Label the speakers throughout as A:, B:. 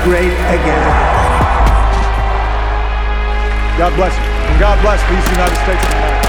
A: great again. God bless you. And God bless these United States of America.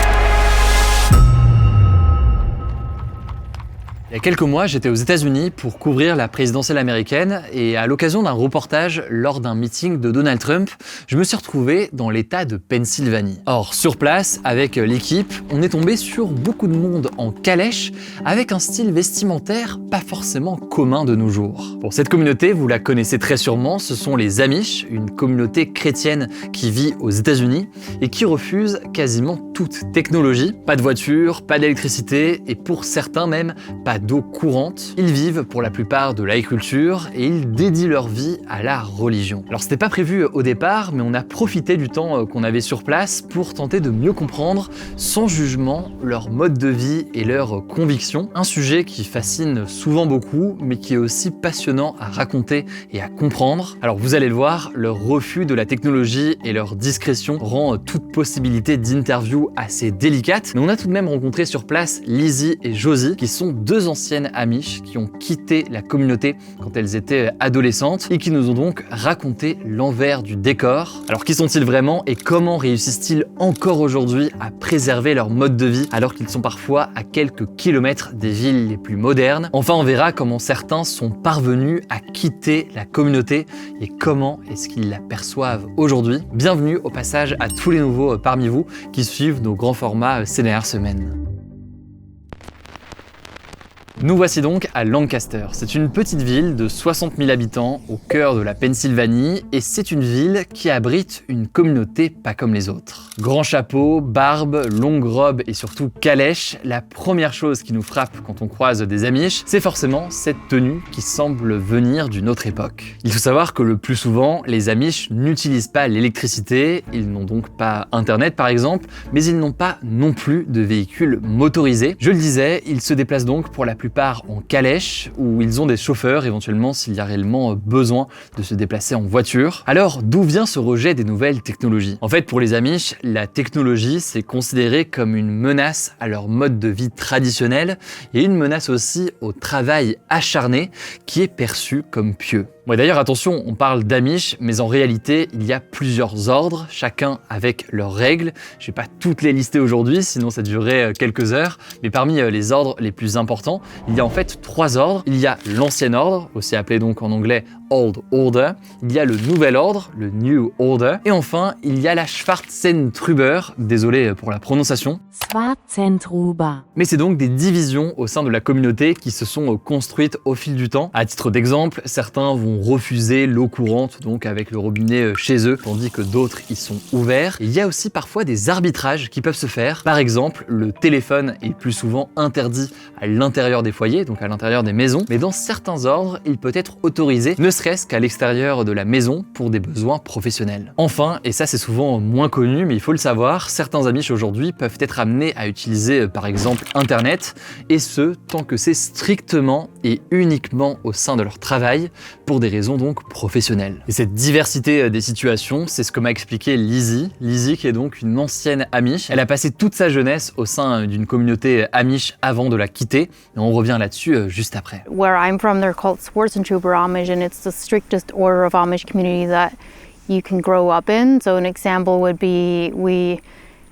B: Il y a quelques mois, j'étais aux États-Unis pour couvrir la présidentielle américaine et à l'occasion d'un reportage lors d'un meeting de Donald Trump, je me suis retrouvé dans l'État de Pennsylvanie. Or, sur place, avec l'équipe, on est tombé sur beaucoup de monde en calèche avec un style vestimentaire pas forcément commun de nos jours. Bon, cette communauté, vous la connaissez très sûrement, ce sont les Amish, une communauté chrétienne qui vit aux États-Unis et qui refuse quasiment toute technologie. Pas de voiture, pas d'électricité et pour certains même, pas d'eau courante. Ils vivent pour la plupart de l'agriculture et ils dédient leur vie à la religion. Alors c'était pas prévu au départ, mais on a profité du temps qu'on avait sur place pour tenter de mieux comprendre, sans jugement, leur mode de vie et leurs convictions. Un sujet qui fascine souvent beaucoup, mais qui est aussi passionnant à raconter et à comprendre. Alors vous allez le voir, leur refus de la technologie et leur discrétion rend toute possibilité d'interview assez délicate. Mais on a tout de même rencontré sur place Lizzie et Josie, qui sont deux anciennes Amish qui ont quitté la communauté quand elles étaient adolescentes et qui nous ont donc raconté l'envers du décor. Alors qui sont-ils vraiment et comment réussissent-ils encore aujourd'hui à préserver leur mode de vie alors qu'ils sont parfois à quelques kilomètres des villes les plus modernes? Enfin, on verra comment certains sont parvenus à quitter la communauté et comment est-ce qu'ils la perçoivent aujourd'hui. Bienvenue au passage à tous les nouveaux parmi vous qui suivent nos grands formats CNR Semaine. Nous voici donc à Lancaster. C'est une petite ville de 60 000 habitants au cœur de la Pennsylvanie et c'est une ville qui abrite une communauté pas comme les autres. Grand chapeau, barbe, longue robe et surtout calèche, la première chose qui nous frappe quand on croise des Amish, c'est forcément cette tenue qui semble venir d'une autre époque. Il faut savoir que le plus souvent, les Amish n'utilisent pas l'électricité, ils n'ont donc pas internet par exemple, mais ils n'ont pas non plus de véhicules motorisés. Je le disais, ils se déplacent donc pour la plupart en calèche, où ils ont des chauffeurs éventuellement s'il y a réellement besoin de se déplacer en voiture. Alors, d'où vient ce rejet des nouvelles technologies? En fait, pour les Amish, la technologie, c'est considéré comme une menace à leur mode de vie traditionnel et une menace aussi au travail acharné qui est perçu comme pieux. Bon, d'ailleurs, attention, on parle d'Amish, mais en réalité, il y a plusieurs ordres, chacun avec leurs règles. Je vais pas toutes les lister aujourd'hui, sinon ça durerait quelques heures. Mais parmi les ordres les plus importants, il y a en fait 3 ordres. Il y a l'ancien ordre, aussi appelé donc en anglais Old Order. Il y a le nouvel ordre, le New Order. Et enfin, il y a la Schwarzentruber, désolé pour la prononciation.
C: Schwarzentruber.
B: Mais c'est donc des divisions au sein de la communauté qui se sont construites au fil du temps. À titre d'exemple, certains vont refuser l'eau courante, donc avec le robinet chez eux, tandis que d'autres y sont ouverts. Il y a aussi parfois des arbitrages qui peuvent se faire. Par exemple, le téléphone est plus souvent interdit à l'intérieur des foyers, donc à l'intérieur des maisons, mais dans certains ordres, il peut être autorisé, ne serait-ce qu'à l'extérieur de la maison pour des besoins professionnels. Enfin, et ça c'est souvent moins connu, mais il faut le savoir, certains Amish aujourd'hui peuvent être amenés à utiliser par exemple Internet, et ce, tant que c'est strictement et uniquement au sein de leur travail, pour des raisons donc professionnelles. Et cette diversité des situations, c'est ce que m'a expliqué Lizzie. Lizzie qui est donc une ancienne Amish. Elle a passé toute sa jeunesse au sein d'une communauté Amish avant de la quitter, et on revient là-dessus juste après.
D: Where I'm from, they're called Schwarzentruber Amish, and it's the strictest order of Amish community that you can grow up in. So an example would be we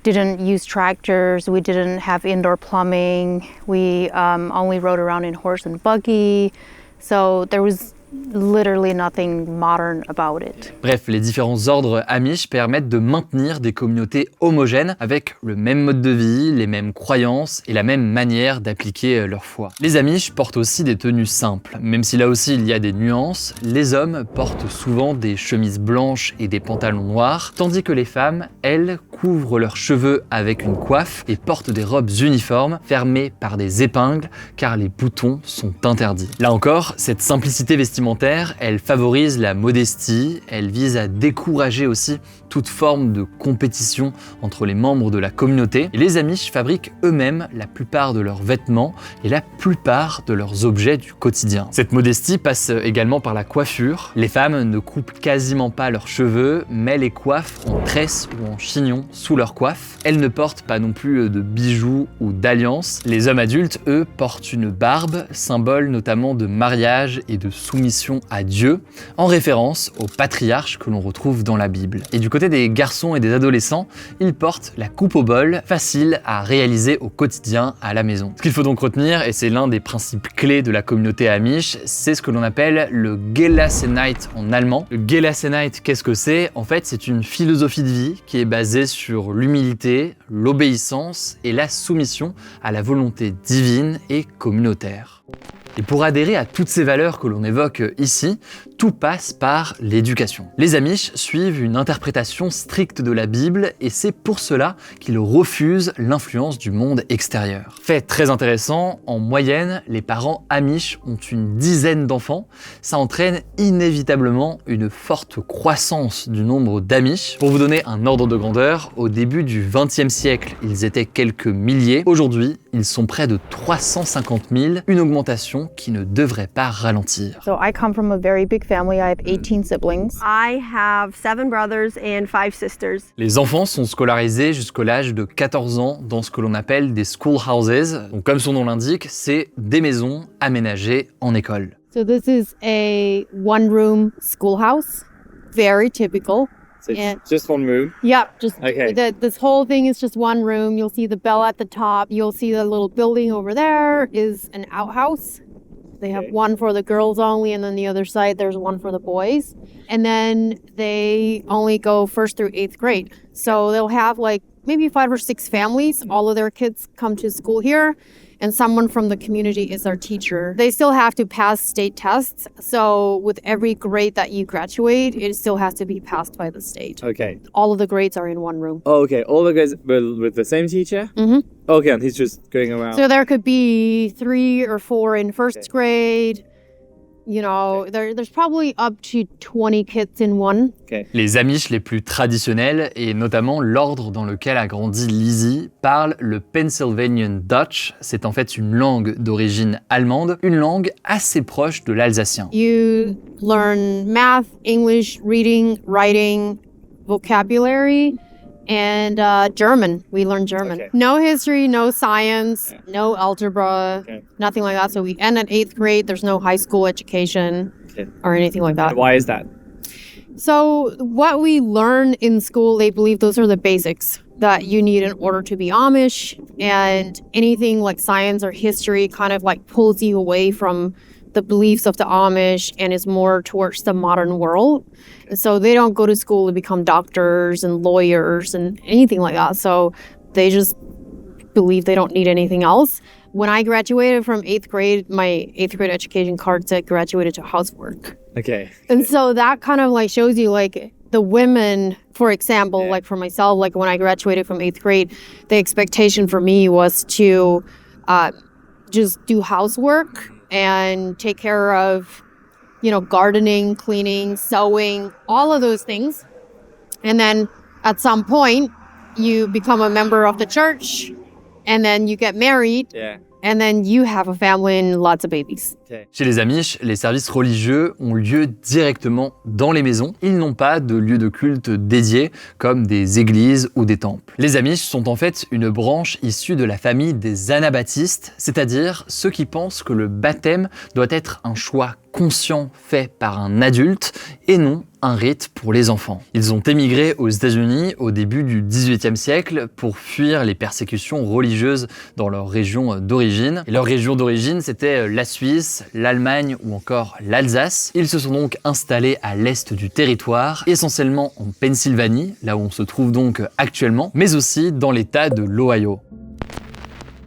D: didn't use tractors, we didn't have indoor plumbing, we only rode around in horse and buggy. So there was literally nothing modern about it.
B: Bref, les différents ordres Amish permettent de maintenir des communautés homogènes avec le même mode de vie, les mêmes croyances et la même manière d'appliquer leur foi. Les Amish portent aussi des tenues simples, même si là aussi il y a des nuances. Les hommes portent souvent des chemises blanches et des pantalons noirs, tandis que les femmes, elles, couvrent leurs cheveux avec une coiffe et portent des robes uniformes fermées par des épingles car les boutons sont interdits. Là encore, cette simplicité vestimentaire, elle favorise la modestie, elle vise à décourager aussi toute forme de compétition entre les membres de la communauté. Et les Amish fabriquent eux-mêmes la plupart de leurs vêtements et la plupart de leurs objets du quotidien. Cette modestie passe également par la coiffure. Les femmes ne coupent quasiment pas leurs cheveux, mais les coiffent en tresse ou en chignon sous leur coiffe. Elles ne portent pas non plus de bijoux ou d'alliances. Les hommes adultes, eux, portent une barbe, symbole notamment de mariage et de soumission soumission à Dieu, en référence aux patriarches que l'on retrouve dans la Bible. Et du côté des garçons et des adolescents, ils portent la coupe au bol, facile à réaliser au quotidien à la maison. Ce qu'il faut donc retenir, et c'est l'un des principes clés de la communauté Amish, c'est ce que l'on appelle le Gelassenheit en allemand. Le Gelassenheit, qu'est-ce que c'est? En fait, c'est une philosophie de vie qui est basée sur l'humilité, l'obéissance et la soumission à la volonté divine et communautaire. Et pour adhérer à toutes ces valeurs que l'on évoque ici, tout passe par l'éducation. Les Amish suivent une interprétation stricte de la Bible et c'est pour cela qu'ils refusent l'influence du monde extérieur. Fait très intéressant, en moyenne, les parents Amish ont une dizaine d'enfants. Ça entraîne inévitablement une forte croissance du nombre d'Amish. Pour vous donner un ordre de grandeur, au début du XXe siècle, ils étaient quelques milliers. Aujourd'hui, ils sont près de 350 000, une augmentation qui ne devrait pas ralentir.
D: So I come from a very big family. I have 18 siblings.
E: I have 7 brothers and 5 sisters.
B: Les enfants sont scolarisés jusqu'à l'âge de 14 ans dans ce que l'on appelle des schoolhouses. Donc comme son nom l'indique, c'est des maisons aménagées en école.
D: So this is a one-room schoolhouse, very typical.
F: So it's
D: And-
F: just one room.
D: Yep, just
F: Okay.
D: this whole thing is just one room. You'll see the bell at the top. You'll see the little building over there is an outhouse. They have
F: Okay.
D: one for the girls only, and then the other side there's one for the boys. And then they only go 1st through 8th grade. So they'll have like maybe 5 or 6 families. All of their kids come to school here, and someone from the community is their teacher. They still have to pass state tests. So with every grade that you graduate, it still has to be passed by the state.
F: Okay.
D: All of the grades are in one room.
F: Oh, okay. All the guys were with the same teacher?
D: Mhm.
F: Okay, and he's just going around.
D: So there could be 3 or 4 in 1st grade. You know, there's probably up to 20 kids in one.
F: Okay.
B: Les Amish les plus traditionnels, et notamment l'ordre dans lequel a grandi Lizzie, parlent le Pennsylvanian Dutch. C'est en fait une langue d'origine allemande, une langue assez proche de l'alsacien.
D: You learn math, English, reading, writing, vocabulary, and German. We learn German.
F: Okay.
D: No history, no science, no algebra,
F: Okay.
D: nothing like that. So we end at 8th grade. There's no high school education
F: Okay.
D: or anything like that.
F: Why is that?
D: So what we learn in school, they believe those are the basics that you need in order to be Amish, and anything like science or history kind of like pulls you away from the beliefs of the Amish and is more towards the modern world. And so they don't go to school to become doctors and lawyers and anything like that. So they just believe they don't need anything else. When I graduated from 8th grade, my 8th grade education card said graduated to housework.
F: Okay.
D: And so that kind of like shows you like the women, for example,
F: Yeah.
D: like for myself, like when I graduated from 8th grade, the expectation for me was to just do housework and take care of, you know, gardening, cleaning, sewing, all of those things. And then at some point, you become a member of the church, and then you get married,
F: Yeah.
D: and then you have a family and lots of babies.
F: Okay.
B: Chez les Amish, les services religieux ont lieu directement dans les maisons. Ils n'ont pas de lieu de culte dédié comme des églises ou des temples. Les Amish sont en fait une branche issue de la famille des anabaptistes, c'est-à-dire ceux qui pensent que le baptême doit être un choix conscient fait par un adulte et non un rite pour les enfants. Ils ont émigré aux États-Unis au début du XVIIIe siècle pour fuir les persécutions religieuses dans leur région d'origine. Et leur région d'origine, c'était la Suisse, l'Allemagne ou encore l'Alsace. Ils se sont donc installés à l'est du territoire, essentiellement en Pennsylvanie, là où on se trouve donc actuellement, mais aussi dans l'État de l'Ohio.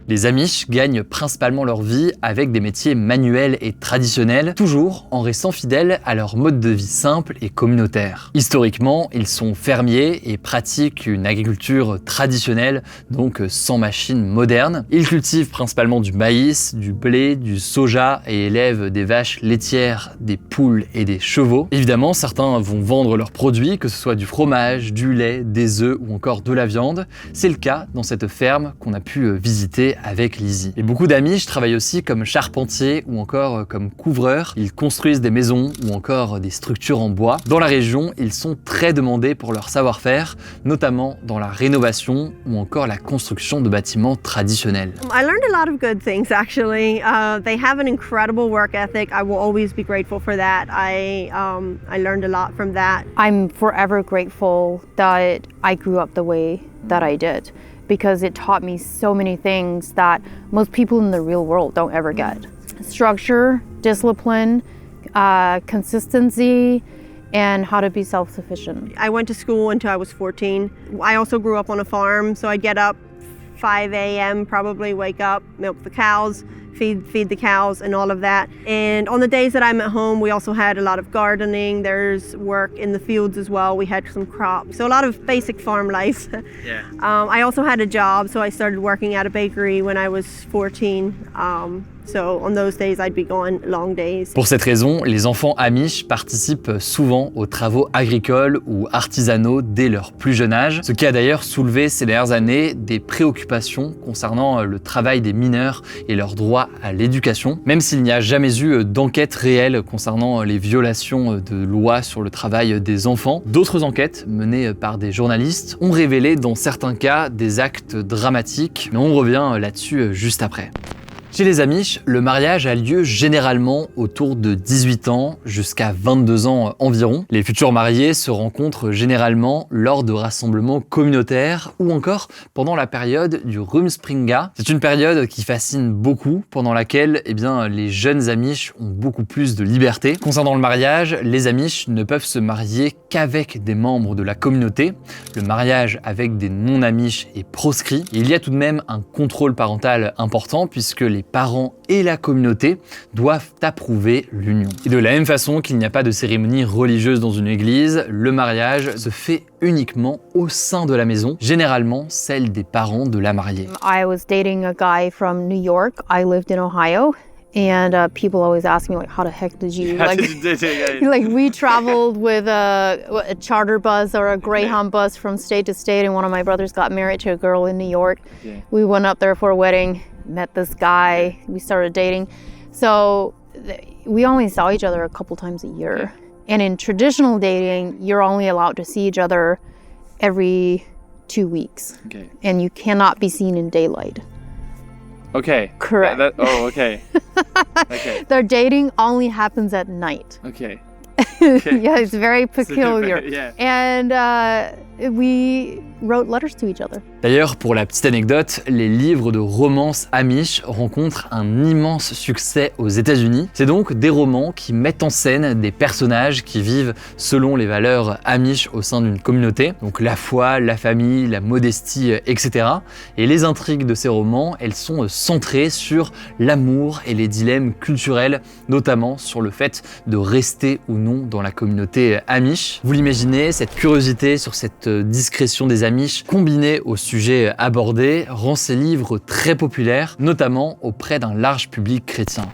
B: Les Amish gagnent principalement leur vie avec des métiers manuels et traditionnels, toujours en restant fidèles à leur mode de vie simple et communautaire. Historiquement, ils sont fermiers et pratiquent une agriculture traditionnelle, donc sans machines modernes. Ils cultivent principalement du maïs, du blé, du soja et élèvent des vaches laitières, des poules et des chevaux. Évidemment, certains vont vendre leurs produits, que ce soit du fromage, du lait, des œufs ou encore de la viande. C'est le cas dans cette ferme qu'on a pu visiter avec Lizzie. Et beaucoup d'Amish travaillent aussi comme charpentiers ou encore comme couvreurs. Ils construisent des maisons ou encore des structures en bois. Dans la région, ils sont très demandés pour leur savoir-faire, notamment dans la rénovation ou encore la construction de bâtiments traditionnels.
E: I learned a lot of good things actually. They have an incredible work ethic. I will always be grateful for that. I learned a lot from that.
D: I'm forever grateful that I grew up the way that I did because it taught me so many things that most people in the real world don't ever get. Structure, discipline, consistency, and how to be self-sufficient.
E: I went to school until I was 14. I also grew up on a farm, so I'd get up 5 a.m. probably, wake up, milk the cows, feed the cows and all of that. And on the days that I'm at home, we also had a lot of gardening. There's work in the fields as well. We had some crops. So a lot of basic farm life.
F: Yeah.
E: I also had a job, so I started working at a bakery when I was 14. So on those days, I'd be gone long days.
B: Pour cette raison, les enfants Amish participent souvent aux travaux agricoles ou artisanaux dès leur plus jeune âge, ce qui a d'ailleurs soulevé ces dernières années des préoccupations concernant le travail des mineurs et leur droit à l'éducation. Même s'il n'y a jamais eu d'enquête réelle concernant les violations de lois sur le travail des enfants, d'autres enquêtes menées par des journalistes ont révélé dans certains cas des actes dramatiques, mais on revient là-dessus juste après. Chez les Amish, le mariage a lieu généralement autour de 18 ans jusqu'à 22 ans environ. Les futurs mariés se rencontrent généralement lors de rassemblements communautaires ou encore pendant la période du Rumspringa. C'est une période qui fascine beaucoup, pendant laquelle les jeunes Amish ont beaucoup plus de liberté. Concernant le mariage, les Amish ne peuvent se marier qu'avec des membres de la communauté. Le mariage avec des non-Amish est proscrit. Et il y a tout de même un contrôle parental important puisque les parents et la communauté doivent approuver l'union. Et de la même façon qu'il n'y a pas de cérémonie religieuse dans une église, le mariage se fait uniquement au sein de la maison, généralement celle des parents de la mariée.
D: I was dating a guy from New York. I lived in Ohio. And people always ask me, like, how the heck did you, like, like we traveled with a charter bus or a Greyhound bus from state to state, and one of my brothers got married to a girl in New York. Yeah. We went up there for a wedding, met this guy, we started dating. So we only saw each other a couple times a year. Yeah. And in traditional dating, you're only allowed to see each other every 2 weeks. Okay. And you cannot be seen in daylight.
F: Okay.
D: Correct.
F: Okay. Okay.
D: Their dating only happens at night.
F: Okay.
D: Yeah, it's very peculiar.
F: Yeah.
D: And we wrote letters to each other.
B: D'ailleurs, pour la petite anecdote, les livres de romance Amish rencontrent un immense succès aux États-Unis. C'est donc des romans qui mettent en scène des personnages qui vivent selon les valeurs Amish au sein d'une communauté. Donc la foi, la famille, la modestie, etc. Et les intrigues de ces romans, elles sont centrées sur l'amour et les dilemmes culturels, notamment sur le fait de rester ou non dans la communauté Amish. Vous l'imaginez, cette curiosité sur cette discrétion des Amish combinée au sujet abordé rend ces livres très populaires, notamment auprès d'un large public chrétien.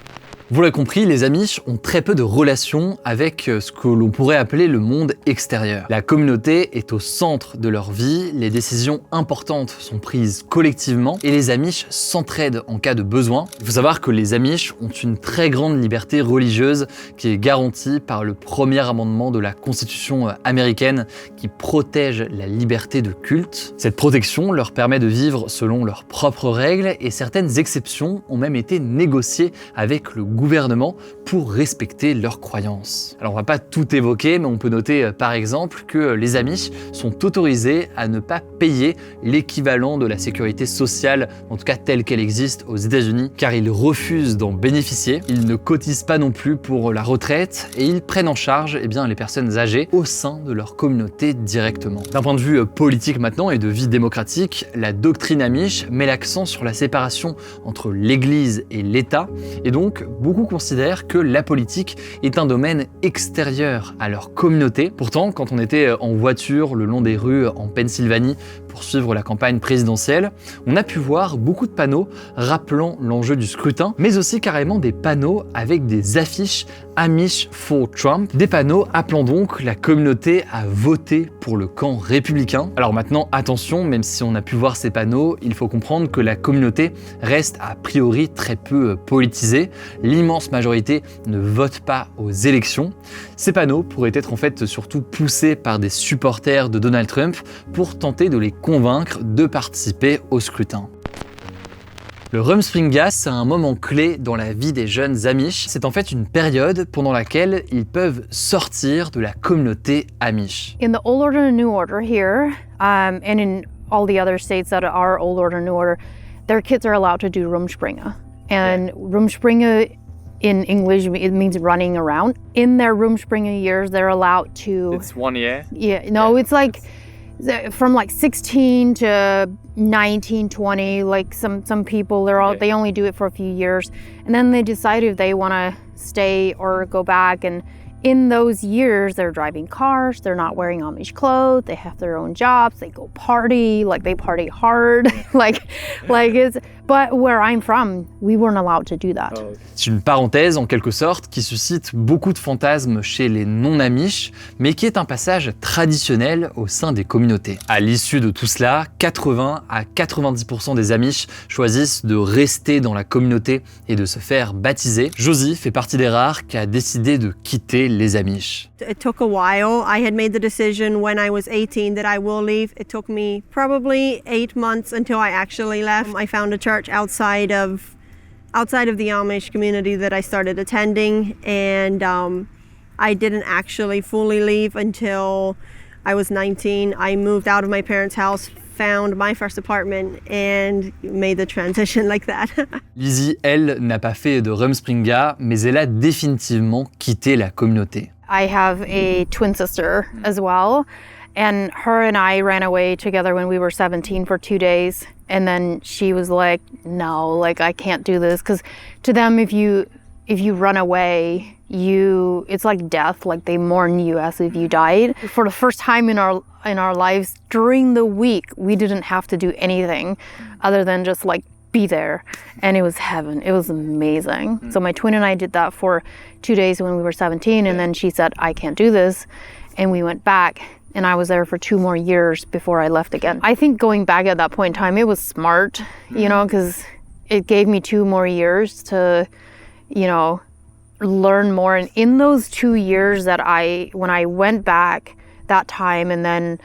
B: Vous l'avez compris, les Amish ont très peu de relations avec ce que l'on pourrait appeler le monde extérieur. La communauté est au centre de leur vie, les décisions importantes sont prises collectivement et les Amish s'entraident en cas de besoin. Il faut savoir que les Amish ont une très grande liberté religieuse qui est garantie par le premier amendement de la Constitution américaine qui protège la liberté de culte. Cette protection leur permet de vivre selon leurs propres règles et certaines exceptions ont même été négociées avec le gouvernement pour respecter leurs croyances. Alors on va pas tout évoquer, mais on peut noter par exemple que les Amish sont autorisés à ne pas payer l'équivalent de la sécurité sociale, en tout cas telle qu'elle existe aux États-Unis, car ils refusent d'en bénéficier. Ils ne cotisent pas non plus pour la retraite et ils prennent en charge les personnes âgées au sein de leur communauté directement. D'un point de vue politique maintenant et de vie démocratique, la doctrine Amish met l'accent sur la séparation entre l'Église et l'État et donc beaucoup considèrent que la politique est un domaine extérieur à leur communauté. Pourtant, quand on était en voiture le long des rues en Pennsylvanie pour pour suivre la campagne présidentielle, on a pu voir beaucoup de panneaux rappelant l'enjeu du scrutin, mais aussi carrément des panneaux avec des affiches Amish for Trump, des panneaux appelant donc la communauté à voter pour le camp républicain. Alors maintenant, attention, même si on a pu voir ces panneaux, il faut comprendre que la communauté reste a priori très peu politisée. L'immense majorité ne vote pas aux élections. Ces panneaux pourraient être en fait surtout poussés par des supporters de Donald Trump pour tenter de les convaincre de participer au scrutin. Le Rumspringa, c'est un moment clé dans la vie des jeunes Amish. C'est en fait une période pendant laquelle ils peuvent sortir de la communauté Amish.
D: In the Old Order and New Order here, and in all the other states that are Old Order and New Order, their kids are allowed to do Rumspringa. And Rumspringa in English, it means running around. In their Rumspringa years, they're allowed to...
F: It's 1 year?
D: Yeah, no, it's like from like 16 to 19, 20, like some people, they only do it for a few years. And then they decide if they want to stay or go back. And in those years, they're driving cars, they're not wearing Amish clothes, they have their own jobs, they go party, like they party hard, like it's, but where I'm from, we weren't allowed to do that.
B: C'est une parenthèse en quelque sorte qui suscite beaucoup de fantasmes chez les non-Amish, mais qui est un passage traditionnel au sein des communautés. À l'issue de tout cela, 80 à 90% des Amish choisissent de rester dans la communauté et de se faire baptiser. Josie fait partie des rares qui a décidé de quitter les Amish.
E: It took a while. I had made the decision when I was 18 that I will leave. It took me probably 8 months until I actually left. I found a church outside of the Amish community that I started attending, and I didn't actually fully leave until I was 19. I moved out of my parents' house, found my first apartment, and made the transition like that.
B: Lizzie, elle, n'a pas fait de Rumspringa, mais elle a définitivement quitté la communauté.
D: I have a twin sister as well, and her and I ran away together when we were 17 for 2 days. And then she was like, no, like I can't do this. Because to them, if you run away, it's like death, like they mourn you as if you died. For the first time in our lives, during the week, we didn't have to do anything other than just like be there, and it was heaven. It was amazing. So my twin and I did that for 2 days when we were 17, and then she said, I can't do this, and we went back, and I was there for 2 more years before I left again. I think going back at that point in time, it was smart, you know, because it gave me 2 more years to, you know, learn more. And in those 2 years when I went back that time and then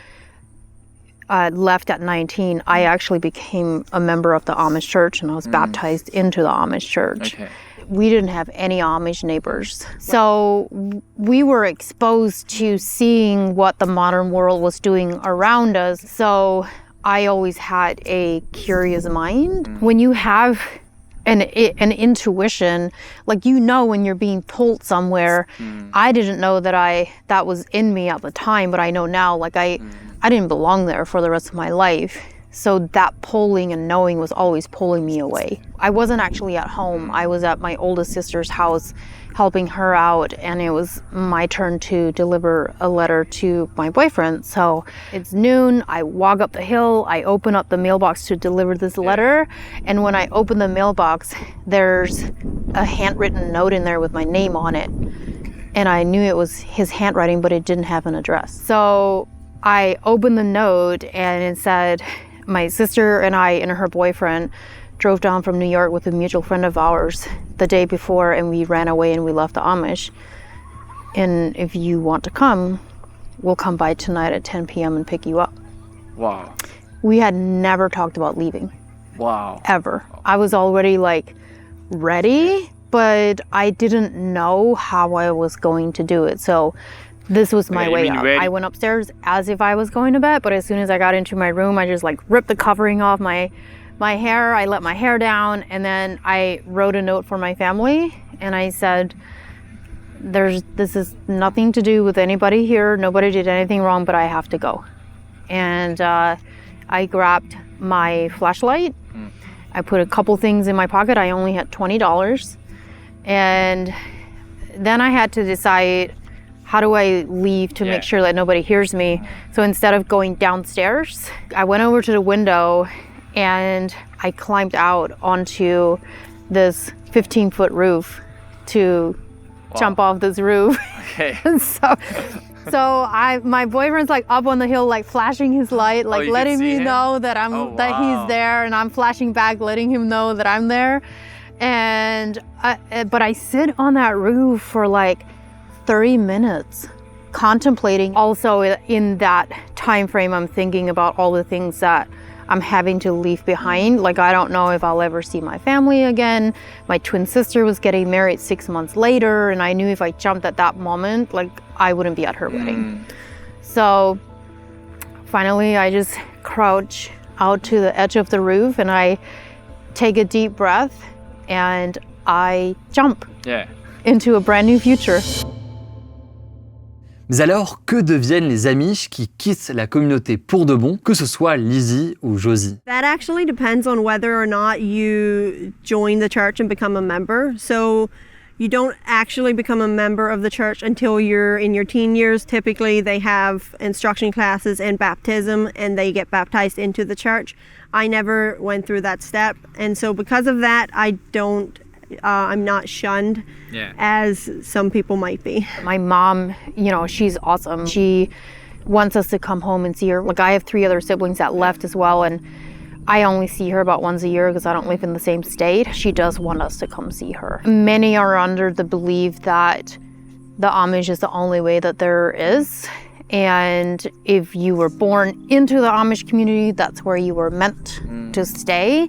D: left at 19, I actually became a member of the Amish church, and I was baptized into the Amish church.
F: Okay.
D: We didn't have any Amish neighbors. So we were exposed to seeing what the modern world was doing around us. So I always had a curious mind. When you have an intuition, like you know when you're being pulled somewhere. I didn't know that was in me at the time, but I know now, like I didn't belong there for the rest of my life. So that pulling and knowing was always pulling me away. I wasn't actually at home. I was at my oldest sister's house helping her out, and it was my turn to deliver a letter to my boyfriend. So it's noon, I walk up the hill, I open up the mailbox to deliver this letter, and when I open the mailbox, there's a handwritten note in there with my name on it. And I knew it was his handwriting, but it didn't have an address. So I opened the note, and it said, my sister and I and her boyfriend drove down from New York with a mutual friend of ours the day before, and we ran away and we left the Amish. And if you want to come, we'll come by tonight at 10 p.m. and pick you up.
F: Wow.
D: We had never talked about leaving.
F: Wow.
D: Ever. I was already like ready, but I didn't know how I was going to do it. So this was my way out. I went upstairs as if I was going to bed, but as soon as I got into my room, I just like ripped the covering off my hair. I let my hair down, and then I wrote a note for my family, and I said, this is nothing to do with anybody here. Nobody did anything wrong, but I have to go. And I grabbed my flashlight. I put a couple things in my pocket. I only had $20. And then I had to decide, how do I leave to make sure that nobody hears me? So instead of going downstairs, I went over to the window and I climbed out onto this 15-foot roof to jump off this roof.
B: Okay.
D: So my boyfriend's like up on the hill, like flashing his light, like
B: you
D: letting
B: can see
D: me
B: him?
D: know that that he's there, and I'm flashing back, letting him know that I'm there. And but I sit on that roof for like 30 minutes, contemplating. Also in that time frame, I'm thinking about all the things that I'm having to leave behind. Like, I don't know if I'll ever see my family again. My twin sister was getting married 6 months later, and I knew if I jumped at that moment, like, I wouldn't be at her wedding. So finally, I just crouch out to the edge of the roof and I take a deep breath and I jump into a brand new future.
B: Mais alors, que deviennent les Amish qui quittent la communauté pour de bon, que ce soit Lizzie ou Josie?
E: That actually depends on whether or not you join the church and become a member. So you don't actually become a member of the church until you're in your teen years. Typically, they have instruction classes and baptism, and they get baptized into the church. I never went through that step, and so because of that, I'm not shunned as some people might be.
D: My mom, she's awesome. She wants us to come home and see her. Like, I have 3 other siblings that left as well, and I only see her about once a year because I don't live in the same state. She does want us to come see her. Many are under the belief that the Amish is the only way that there is. And if you were born into the Amish community, that's where you were meant to stay.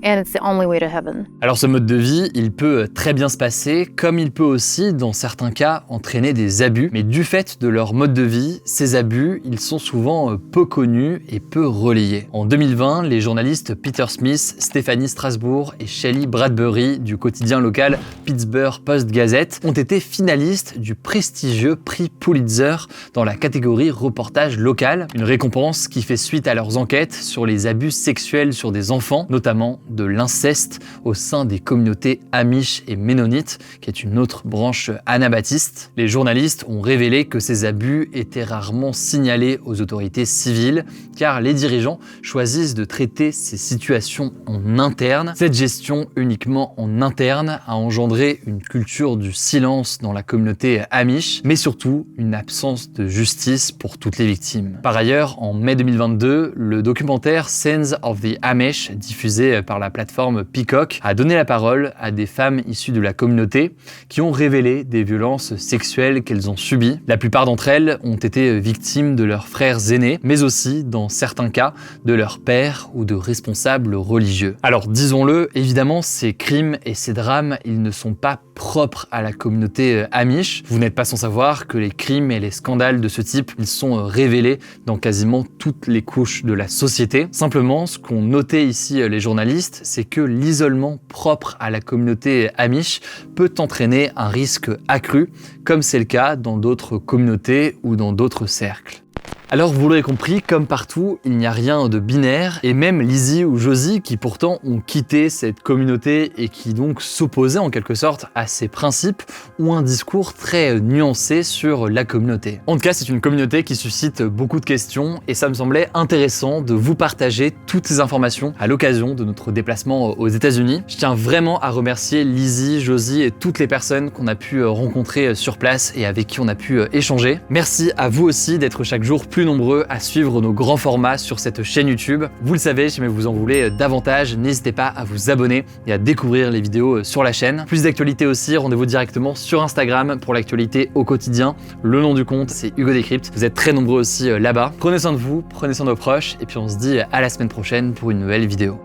D: And it's the only way to heaven.
B: Alors ce mode de vie, il peut très bien se passer, comme il peut aussi, dans certains cas, entraîner des abus. Mais du fait de leur mode de vie, ces abus, ils sont souvent peu connus et peu relayés. En 2020, les journalistes Peter Smith, Stephanie Strasbourg et Shelley Bradbury du quotidien local Pittsburgh Post-Gazette ont été finalistes du prestigieux prix Pulitzer dans la catégorie reportage local, une récompense qui fait suite à leurs enquêtes sur les abus sexuels sur des enfants, notamment de l'inceste au sein des communautés Amish et Ménonites, qui est une autre branche anabaptiste. Les journalistes ont révélé que ces abus étaient rarement signalés aux autorités civiles, car les dirigeants choisissent de traiter ces situations en interne. Cette gestion uniquement en interne a engendré une culture du silence dans la communauté Amish, mais surtout une absence de justice pour toutes les victimes. Par ailleurs, en mai 2022, le documentaire Sins of the Amish, diffusé par la plateforme Peacock, a donné la parole à des femmes issues de la communauté qui ont révélé des violences sexuelles qu'elles ont subies. La plupart d'entre elles ont été victimes de leurs frères aînés, mais aussi, dans certains cas, de leurs pères ou de responsables religieux. Alors disons-le, évidemment, ces crimes et ces drames, ils ne sont pas propres à la communauté Amish. Vous n'êtes pas sans savoir que les crimes et les scandales de ce type, ils sont révélés dans quasiment toutes les couches de la société. Simplement, ce qu'ont noté ici les journalistes, c'est que l'isolement propre à la communauté Amish peut entraîner un risque accru, comme c'est le cas dans d'autres communautés ou dans d'autres cercles. Alors vous l'aurez compris, comme partout, il n'y a rien de binaire, et même Lizzie ou Josie, qui pourtant ont quitté cette communauté et qui donc s'opposaient en quelque sorte à ces principes, ont un discours très nuancé sur la communauté. En tout cas, c'est une communauté qui suscite beaucoup de questions, et ça me semblait intéressant de vous partager toutes ces informations à l'occasion de notre déplacement aux États-Unis. Je tiens vraiment à remercier Lizzie, Josie et toutes les personnes qu'on a pu rencontrer sur place et avec qui on a pu échanger. Merci à vous aussi d'être chaque jour plus nombreux à suivre nos grands formats sur cette chaîne YouTube. Vous le savez, si jamais vous en voulez davantage, n'hésitez pas à vous abonner et à découvrir les vidéos sur la chaîne. Plus d'actualités aussi, rendez-vous directement sur Instagram pour l'actualité au quotidien. Le nom du compte, c'est Hugo Décrypte. Vous êtes très nombreux aussi là-bas. Prenez soin de vous, prenez soin de vos proches, et puis on se dit à la semaine prochaine pour une nouvelle vidéo.